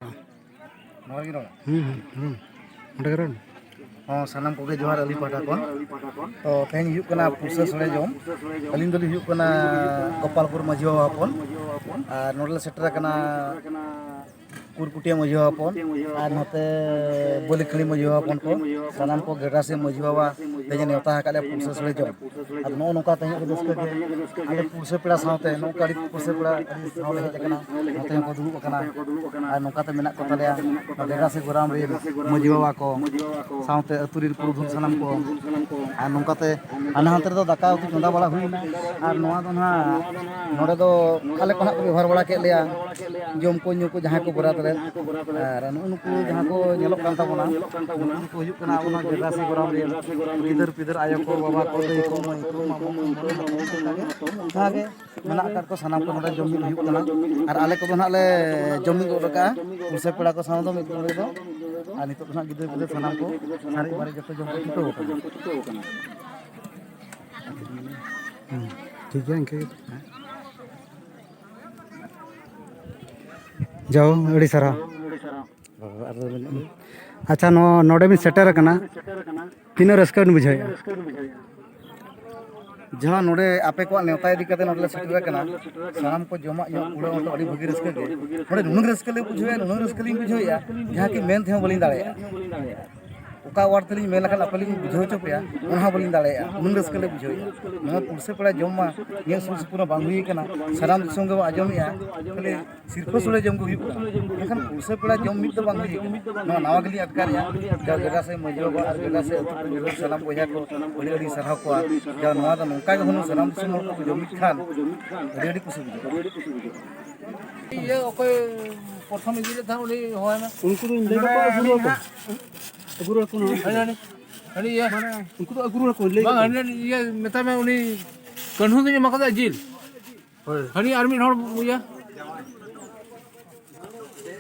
हाँ सानाम को जोहार अली पाटा को तो तेज पुरसा सोड़े जम अलिंग दली गोपालपुर माझी हपन और नोडल सेटर कुरकुटिया माझी हपन और नाते बलिखड़ी माझी हपन को सानाम को गेटा से माझी बाबा तेज नेवता पुरसा सोड़े जम अब नो नौका रस्क अल पुरसा पेड़ा साथे नौका पुरसा पेड़ा सावले हेजना नाते को दुड़ूब और नौकाते मेना को तालेया गेटा से गोराम रे माझी बाबा को साथे अतुरी पुरुधुल सानाम को और नौकाते हाना हाते दो दाका उतु चंदा बड़ा हुईना और नोआ दो ना नोडे दो आले को व्यवहार बड़ा के लिया जम को न्यू को जहां को बरात रे और नुकु जहां को नेलोक कान ताबोना नुकु हुजुक कना ओना गेदा से गोराम रे पिदर पिदर आयो को बाबा को दई को मई को मामो आगे मेना कर को सानाम को नोडे जम हुजुक कना और आले को ना ले जम गो रका पुरसे पेड़ा को सानो दो मिद रे दो और नितो ना गिदर गिदर सानाम को सारी बारे जतो जम को छुटो कना ठीक है इनके जाओ अड़ी सारा अच्छा नोडे में सेटर करना तीन रस्क बुझे जहाँ नोडे आपे को नेवता इदी कते नोडे सेटर कना सानाम को जमा उड़ा तो अड़ी भगी रस्क के नोडे नुन रस्क ले बुझे नुन रस्क ले बुझेया जहाँ की मेन थे बलिन दाड़े ओका वार तली मेन लखन अपली बुझो चोपया उनहा बलिन दाड़े नुन रस्क ले बुझेया न पुरसे पड़ा जमा ये सुस पूरा बांगुई कना सानाम दिसों के आजमिया खाली सिरफो सुले जम को हुई एखन पुरसे पड़ा जम मिद बांगुई न नावा गली अटकार या जगह से मजो और जगह से अतु सानाम बोया को अड़ी अड़ी सरहा को जा नवा द नौका के हुन सानाम दिसों को जमित खान अड़ी अड़ी कुछ बुझे ये ओके प्रथम इदिले था उनी होय ना उनको ले गुरु को अरे ये उनको तो गुरु को ले बांग ये मेता में उनी कन्हु दे मकदा जिल हनी आर्मी हर बुया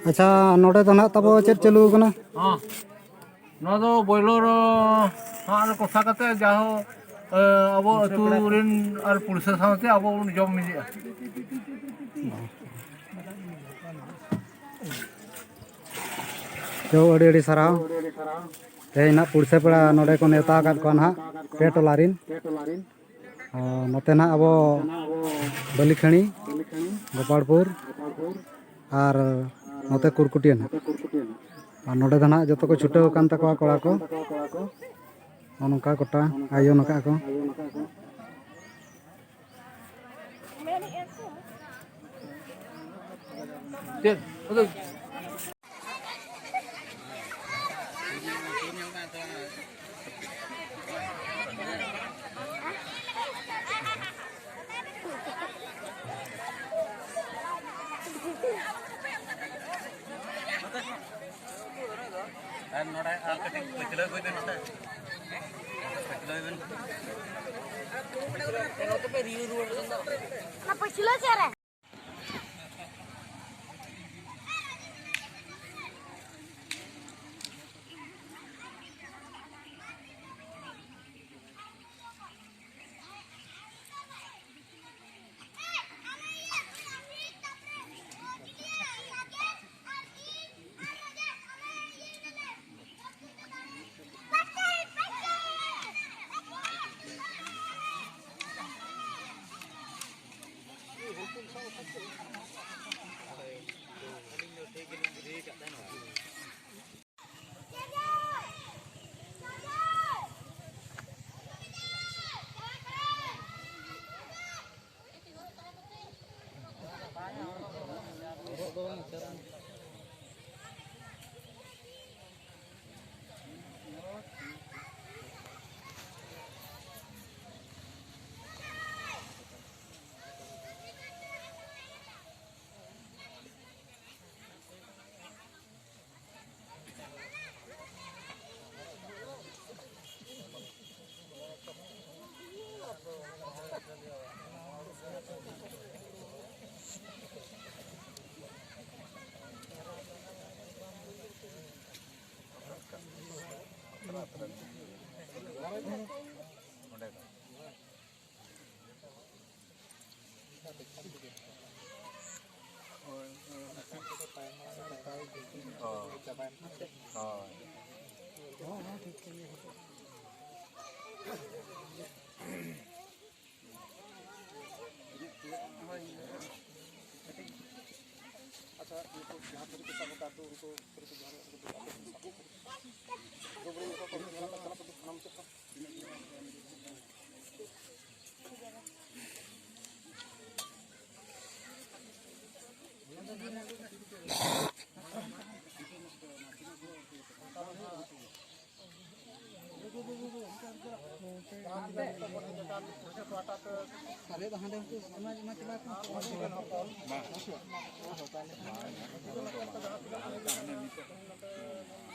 अच्छा नोडे तो ना तब चेक चालू कना हां नो दो बॉयलर हां कोसा कते जाहो अब अतुरिन और पुलिस साथे अब जॉब मिलिया जो अड़ी अड़ी सारा तेना पुरसे पेड़ा नोडे को नेता को ना पे टोलारिन नोते ना अब बलिखणी गोपालपुर और नोते कुरकुटिया और नोडे ना जो को छुटे कान तक कड़ा को नौका गोटा आयोन को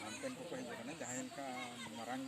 Hampir pokoknya jangan ka marang